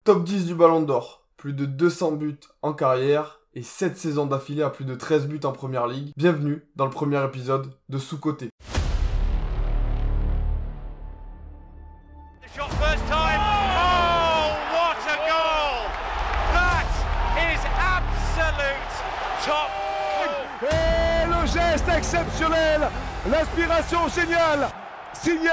Top 10 du Ballon d'Or, plus de 200 buts en carrière et 7 saisons d'affilée à plus de 13 buts en Première Ligue. Bienvenue dans le premier épisode de Sous-Côté. Et le geste exceptionnel, l'inspiration géniale, signé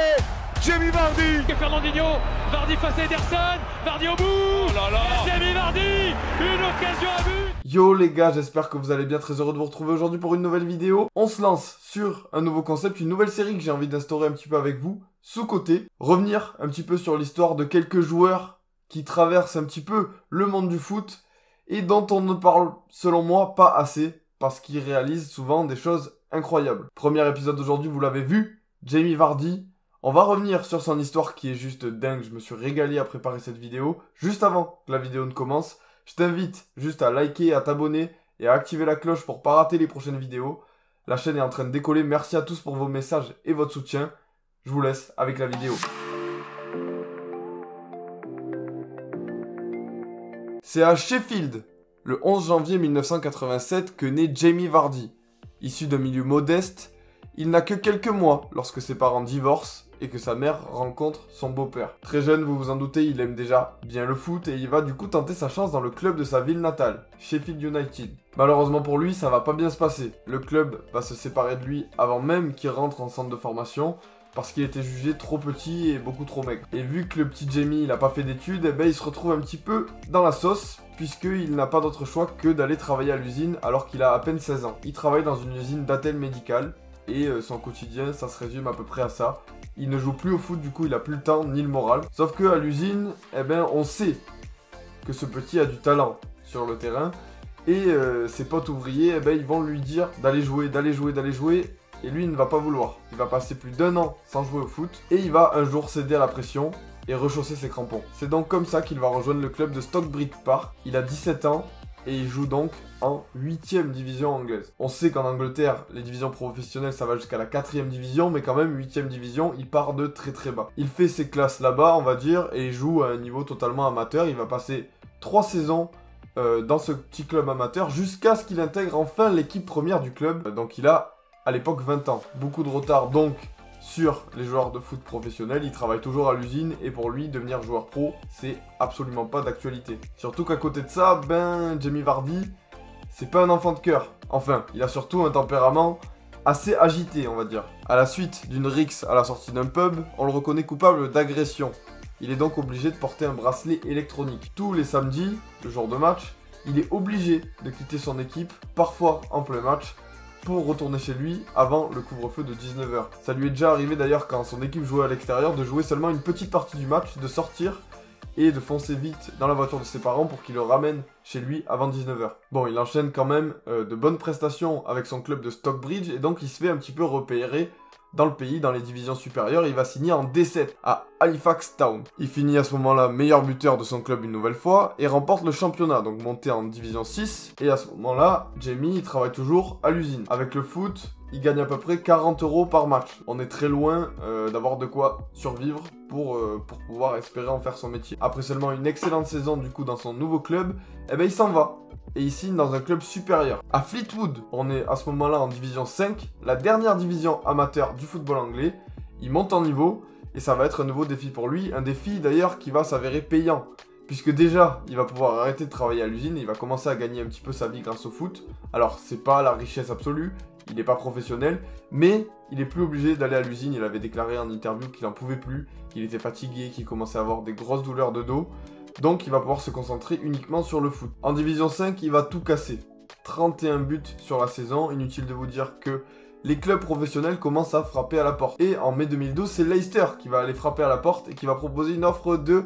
Jamie Vardy. Fernandinho, Vardy face à Ederson, Vardy au bout. Oh là là. Jamie Vardy, une occasion à but. Yo les gars, j'espère que vous allez bien, très heureux de vous retrouver aujourd'hui pour une nouvelle vidéo. On se lance sur un nouveau concept, une nouvelle série que j'ai envie d'instaurer un petit peu avec vous, Sous-Côté. Revenir un petit peu sur l'histoire de quelques joueurs qui traversent un petit peu le monde du foot et dont on ne parle, selon moi, pas assez, parce qu'ils réalisent souvent des choses incroyables. Premier épisode d'aujourd'hui, vous l'avez vu, Jamie Vardy. On va revenir sur son histoire qui est juste dingue, je me suis régalé à préparer cette vidéo. Juste avant que la vidéo ne commence, je t'invite juste à liker, à t'abonner et à activer la cloche pour pas rater les prochaines vidéos. La chaîne est en train de décoller, merci à tous pour vos messages et votre soutien. Je vous laisse avec la vidéo. C'est à Sheffield, le 11 janvier 1987, que naît Jamie Vardy. Issu d'un milieu modeste, il n'a que quelques mois lorsque ses parents divorcent et que sa mère rencontre son beau-père. Très jeune, vous vous en doutez, il aime déjà bien le foot et il va du coup tenter sa chance dans le club de sa ville natale, Sheffield United. Malheureusement pour lui, ça va pas bien se passer. Le club va se séparer de lui avant même qu'il rentre en centre de formation, parce qu'il était jugé trop petit et beaucoup trop maigre. Et vu que le petit Jamie il a pas fait d'études, eh ben, il se retrouve un petit peu dans la sauce, puisqu'il n'a pas d'autre choix que d'aller travailler à l'usine alors qu'il a à peine 16 ans. Il travaille dans une usine d'attelle médicale, et son quotidien ça se résume à peu près à ça. Il ne joue plus au foot, du coup il a plus le temps ni le moral. Sauf que à l'usine, eh ben, on sait que ce petit a du talent sur le terrain, et ses potes ouvriers, eh ben, ils vont lui dire d'aller jouer, et lui il ne va pas vouloir. Il va passer plus d'1 an sans jouer au foot, et il va un jour céder à la pression et rechausser ses crampons. C'est donc comme ça qu'il va rejoindre le club de Stockbridge Park. Il a 17 ans, et il joue donc en 8ème division anglaise. On sait qu'en Angleterre, les divisions professionnelles, ça va jusqu'à la 4ème division, mais quand même, 8ème division, il part de très très bas. Il fait ses classes là-bas, on va dire, et il joue à un niveau totalement amateur. Il va passer 3 saisons dans ce petit club amateur, jusqu'à ce qu'il intègre enfin l'équipe première du club. Donc il a, à l'époque, 20 ans. Beaucoup de retard, donc, sur les joueurs de foot professionnels. Il travaille toujours à l'usine et pour lui, devenir joueur pro, c'est absolument pas d'actualité. Surtout qu'à côté de ça, ben, Jamie Vardy, c'est pas un enfant de cœur. Enfin, il a surtout un tempérament assez agité, on va dire. À la suite d'une rixe à la sortie d'un pub, on le reconnaît coupable d'agression. Il est donc obligé de porter un bracelet électronique. Tous les samedis, le jour de match, il est obligé de quitter son équipe, parfois en plein match, pour retourner chez lui avant le couvre-feu de 19h. Ça lui est déjà arrivé d'ailleurs quand son équipe jouait à l'extérieur de jouer seulement une petite partie du match, de sortir et de foncer vite dans la voiture de ses parents pour qu'il le ramène chez lui avant 19h. Bon, il enchaîne quand même de bonnes prestations avec son club de Stockbridge et donc il se fait un petit peu repérer dans le pays, dans les divisions supérieures. Il va signer en D7 à Halifax Town. Il finit à ce moment-là meilleur buteur de son club une nouvelle fois et remporte le championnat, donc monté en division 6. Et à ce moment-là, Jamie il travaille toujours à l'usine. Avec le foot, il gagne à peu près 40 € par match. On est très loin d'avoir de quoi survivre pour pouvoir espérer en faire son métier. Après seulement une excellente saison du coup dans son nouveau club, eh ben il s'en va. Et il signe dans un club supérieur. À Fleetwood, on est à ce moment-là en division 5, la dernière division amateur du football anglais. Il monte en niveau et ça va être un nouveau défi pour lui. Un défi d'ailleurs qui va s'avérer payant. Puisque déjà, il va pouvoir arrêter de travailler à l'usine et il va commencer à gagner un petit peu sa vie grâce au foot. Alors, c'est pas la richesse absolue, il n'est pas professionnel, mais il est plus obligé d'aller à l'usine. Il avait déclaré en interview qu'il n'en pouvait plus, qu'il était fatigué, qu'il commençait à avoir des grosses douleurs de dos. Donc il va pouvoir se concentrer uniquement sur le foot. En division 5, il va tout casser. 31 buts sur la saison. Inutile de vous dire que les clubs professionnels commencent à frapper à la porte. Et en mai 2012, c'est Leicester qui va aller frapper à la porte et qui va proposer une offre de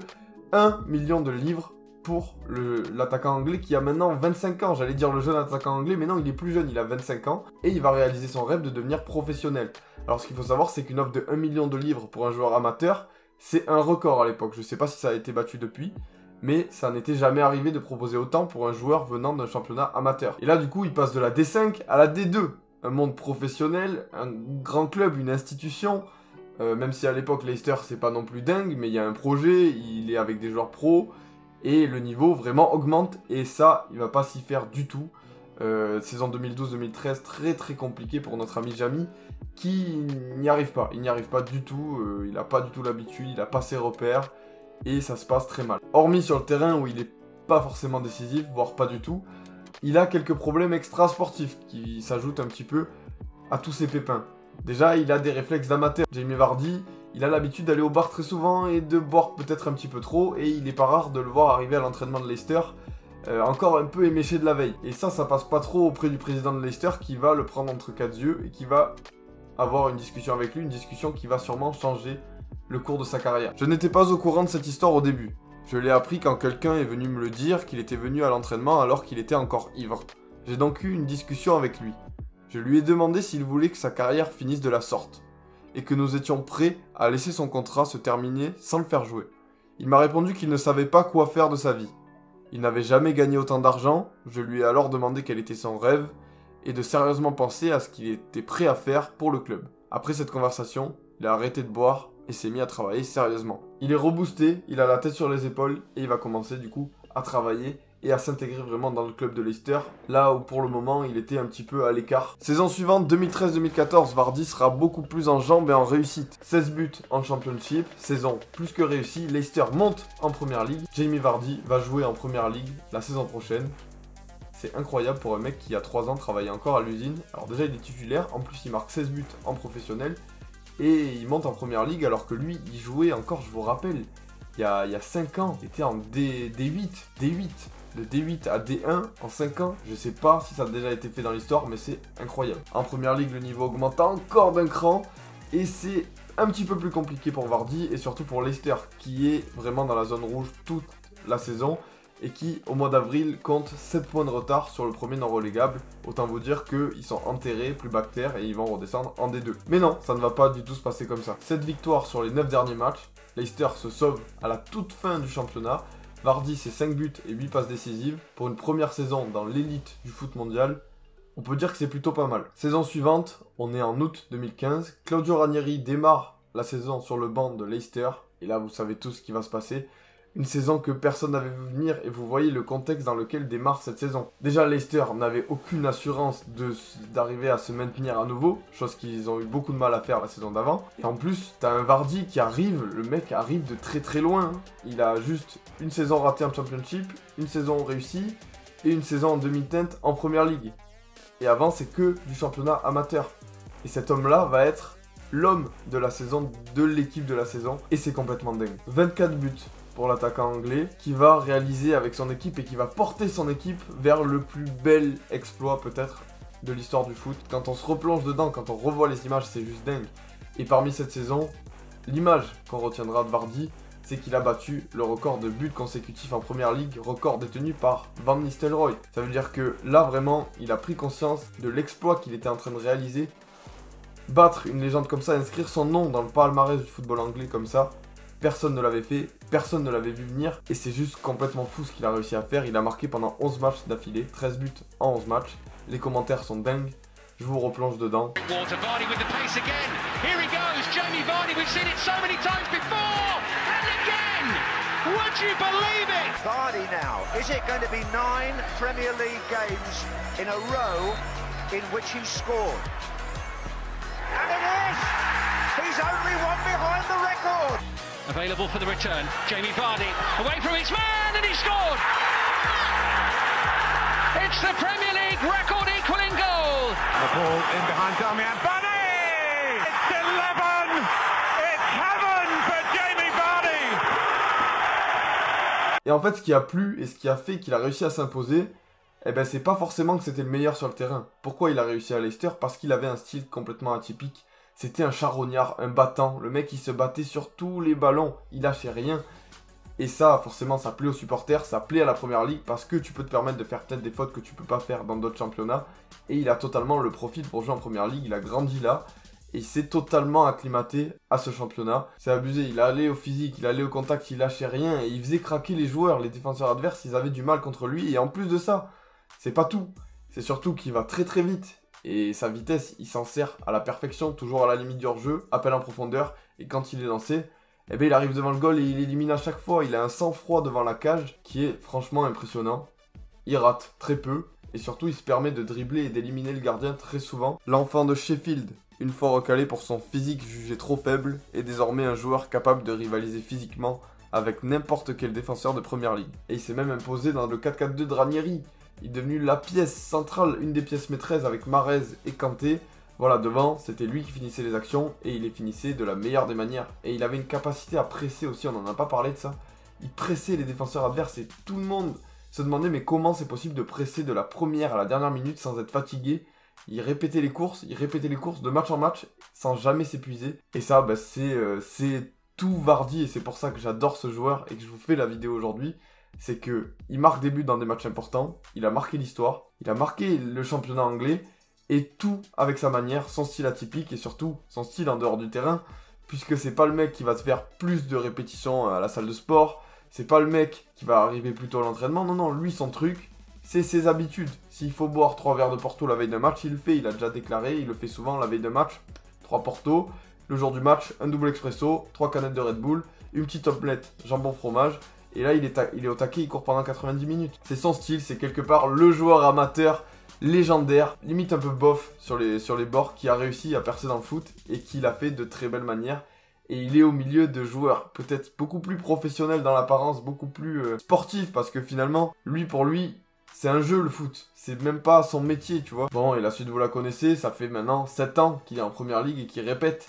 1 million de livres pour l'attaquant anglais qui a maintenant 25 ans. J'allais dire le jeune attaquant anglais, mais non, il est plus jeune, il a 25 ans. Et il va réaliser son rêve de devenir professionnel. Alors ce qu'il faut savoir, c'est qu'une offre de 1 million de livres pour un joueur amateur, c'est un record à l'époque. Je ne sais pas si ça a été battu depuis, mais ça n'était jamais arrivé de proposer autant pour un joueur venant d'un championnat amateur. Et là, du coup, il passe de la D5 à la D2. Un monde professionnel, un grand club, une institution. Même si à l'époque, Leicester, c'est pas non plus dingue, mais il y a un projet, il est avec des joueurs pros. et le niveau vraiment augmente, et ça, il va pas s'y faire du tout. Saison 2012-2013, très très compliqué pour notre ami Jamy, qui n'y arrive pas. Il n'y arrive pas du tout, il n'a pas du tout l'habitude, il n'a pas ses repères, et ça se passe très mal. Hormis sur le terrain où il n'est pas forcément décisif, voire pas du tout, il a quelques problèmes extra-sportifs qui s'ajoutent un petit peu à tous ces pépins. Déjà, il a des réflexes d'amateur. Jamie Vardy, il a l'habitude d'aller au bar très souvent et de boire peut-être un petit peu trop, et il n'est pas rare de le voir arriver à l'entraînement de Leicester encore un peu éméché de la veille. Et ça passe pas trop auprès du président de Leicester qui va le prendre entre quatre yeux et qui va avoir une discussion avec lui, une discussion qui va sûrement changer le cours de sa carrière. Je n'étais pas au courant de cette histoire au début. Je l'ai appris quand quelqu'un est venu me le dire qu'il était venu à l'entraînement alors qu'il était encore ivre. J'ai donc eu une discussion avec lui. Je lui ai demandé s'il voulait que sa carrière finisse de la sorte, et que nous étions prêts à laisser son contrat se terminer sans le faire jouer. Il m'a répondu qu'il ne savait pas quoi faire de sa vie. Il n'avait jamais gagné autant d'argent, je lui ai alors demandé quel était son rêve, et de sérieusement penser à ce qu'il était prêt à faire pour le club. Après cette conversation, il a arrêté de boire et s'est mis à travailler sérieusement. Il est reboosté, il a la tête sur les épaules, et il va commencer du coup à travailler et à s'intégrer vraiment dans le club de Leicester, là où pour le moment il était un petit peu à l'écart. Saison suivante, 2013-2014, Vardy sera beaucoup plus en jambes et en réussite. 16 buts en Championship, saison plus que réussie, Leicester monte en Première Ligue. Jamie Vardy va jouer en Première Ligue la saison prochaine. C'est incroyable pour un mec qui a 3 ans travaillait encore à l'usine. Alors déjà il est titulaire, en plus il marque 16 buts en professionnel, et il monte en Première Ligue alors que lui il jouait encore, je vous rappelle, il y a 5 ans, il était en D8. De D8 à D1 en 5 ans, je sais pas si ça a déjà été fait dans l'histoire, mais c'est incroyable. En Première Ligue, le niveau augmente encore d'un cran, et c'est un petit peu plus compliqué pour Vardy, et surtout pour Leicester, qui est vraiment dans la zone rouge toute la saison, et qui, au mois d'avril, compte 7 points de retard sur le premier non relégable. Autant vous dire qu'ils sont enterrés, plus bactères, et ils vont redescendre en D2. Mais non, ça ne va pas du tout se passer comme ça. 7 victoires sur les 9 derniers matchs, Leicester se sauve à la toute fin du championnat. Vardy, c'est 5 buts et 8 passes décisives. Pour une première saison dans l'élite du foot mondial, on peut dire que c'est plutôt pas mal. Saison suivante, on est en août 2015. Claudio Ranieri démarre la saison sur le banc de Leicester. Et là, vous savez tous ce qui va se passer. Une saison que personne n'avait vu venir, et vous voyez le contexte dans lequel démarre cette saison. Déjà, Leicester n'avait aucune assurance d'arriver à se maintenir à nouveau, chose qu'ils ont eu beaucoup de mal à faire la saison d'avant. Et en plus, t'as un Vardy qui arrive, le mec arrive de très très loin. Il a juste une saison ratée en Championship, une saison réussie, et une saison en demi-teinte en Première Ligue. Et avant, c'est que du championnat amateur. Et cet homme-là va être l'homme de la saison, de l'équipe de la saison, et c'est complètement dingue. 24 buts pour l'attaquant anglais, qui va réaliser avec son équipe et qui va porter son équipe vers le plus bel exploit peut-être de l'histoire du foot. Quand on se replonge dedans, quand on revoit les images, c'est juste dingue. Et parmi cette saison, l'image qu'on retiendra de Vardy, c'est qu'il a battu le record de buts consécutifs en Première Ligue, record détenu par Van Nistelrooy. Ça veut dire que là vraiment, il a pris conscience de l'exploit qu'il était en train de réaliser. Battre une légende comme ça, inscrire son nom dans le palmarès du football anglais comme ça, personne ne l'avait fait, personne ne l'avait vu venir, et c'est juste complètement fou ce qu'il a réussi à faire. Il a marqué pendant 11 matchs d'affilée, 13 buts en 11 matchs. Les commentaires sont dingues, je vous replonge dedans. Would you believe it? Vardy now. Is it going to be 9 Premier League games in a row in which he scored? And it is! He's only one behind the record. Available for the return. Jamie Vardy away from his man and he scored! It's the Premier League record equaling goal. The ball in behind Damian Vardy! It's 11! It's heaven for Jamie Vardy! Et en fait, ce qui a plu et ce qui a fait qu'il a réussi à s'imposer, eh ben, c'est pas forcément que c'était le meilleur sur le terrain. Pourquoi il a réussi à Leicester? Parce qu'il avait un style complètement atypique. C'était un charognard, un battant. Le mec, il se battait sur tous les ballons. Il lâchait rien. Et ça, forcément, ça plaît aux supporters. Ça plaît à la Première Ligue parce que tu peux te permettre de faire peut-être des fautes que tu peux pas faire dans d'autres championnats. Et il a totalement le profil pour jouer en Première Ligue. Il a grandi là. Et il s'est totalement acclimaté à ce championnat. C'est abusé, il allait au physique, il allait au contact, il lâchait rien. Et il faisait craquer les joueurs, les défenseurs adverses, ils avaient du mal contre lui. Et en plus de ça, c'est pas tout. C'est surtout qu'il va très très vite. Et sa vitesse, il s'en sert à la perfection, toujours à la limite du hors-jeu, appel en profondeur. Et quand il est lancé, Et bien il arrive devant le goal et il élimine à chaque fois. Il a un sang-froid devant la cage qui est franchement impressionnant. Il rate très peu et surtout il se permet de dribbler et d'éliminer le gardien très souvent. L'enfant de Sheffield, une fois recalé pour son physique jugé trop faible, est désormais un joueur capable de rivaliser physiquement avec n'importe quel défenseur de première ligue. Et il s'est même imposé dans le 4-4-2 de Ranieri. Il est devenu la pièce centrale, une des pièces maîtresses avec Mahrez et Kanté. Voilà, devant, c'était lui qui finissait les actions et il les finissait de la meilleure des manières. Et il avait une capacité à presser aussi, on n'en a pas parlé de ça. Il pressait les défenseurs adverses et tout le monde se demandait mais comment c'est possible de presser de la première à la dernière minute sans être fatigué. Il répétait les courses de match en match sans jamais s'épuiser. Et ça, bah, c'est tout Vardy et c'est pour ça que j'adore ce joueur et que je vous fais la vidéo aujourd'hui. C'est que il marque des buts dans des matchs importants, il a marqué l'histoire, il a marqué le championnat anglais et tout avec sa manière, son style atypique et surtout son style en dehors du terrain, puisque c'est pas le mec qui va se faire plus de répétitions à la salle de sport, c'est pas le mec qui va arriver plus tôt à l'entraînement, non, lui son truc, c'est ses habitudes. S'il faut boire 3 verres de Porto la veille d'un match, il le fait, il a déjà déclaré, il le fait souvent la veille d'un match, 3 Porto, le jour du match, un double expresso, 3 canettes de Red Bull, une petite omelette jambon fromage. Et là, il est au taquet, il court pendant 90 minutes. C'est son style, c'est quelque part le joueur amateur légendaire, limite un peu bof sur les bords, qui a réussi à percer dans le foot et qui l'a fait de très belle manière. Et il est au milieu de joueurs peut-être beaucoup plus professionnels dans l'apparence, beaucoup plus sportifs, parce que finalement, pour lui, c'est un jeu le foot. C'est même pas son métier, tu vois. Bon, et la suite, vous la connaissez, ça fait maintenant 7 ans qu'il est en première ligue et qu'il répète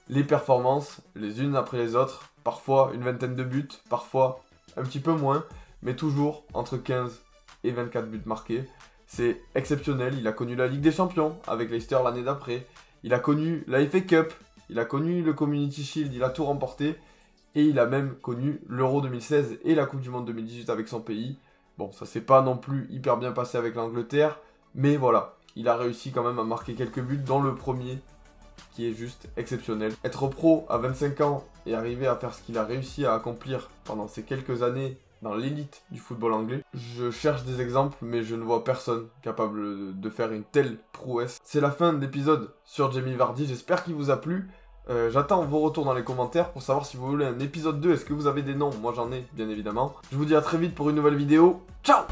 les performances les unes après les autres. Parfois une vingtaine de buts, parfois un petit peu moins, mais toujours entre 15 et 24 buts marqués. C'est exceptionnel, il a connu la Ligue des Champions avec Leicester l'année d'après, il a connu la FA Cup, il a connu le Community Shield, il a tout remporté, et il a même connu l'Euro 2016 et la Coupe du Monde 2018 avec son pays. Bon, ça s'est pas non plus hyper bien passé avec l'Angleterre, mais voilà, il a réussi quand même à marquer quelques buts, dont le premier, qui est juste exceptionnel. Être pro à 25 ans et arriver à faire ce qu'il a réussi à accomplir pendant ces quelques années dans l'élite du football anglais, je cherche des exemples mais je ne vois personne capable de faire une telle prouesse. C'est la fin de l'épisode sur Jamie Vardy, j'espère qu'il vous a plu. J'attends vos retours dans les commentaires pour savoir si vous voulez un épisode 2, est-ce que vous avez des noms? Moi j'en ai bien évidemment. Je vous dis à très vite pour une nouvelle vidéo, ciao!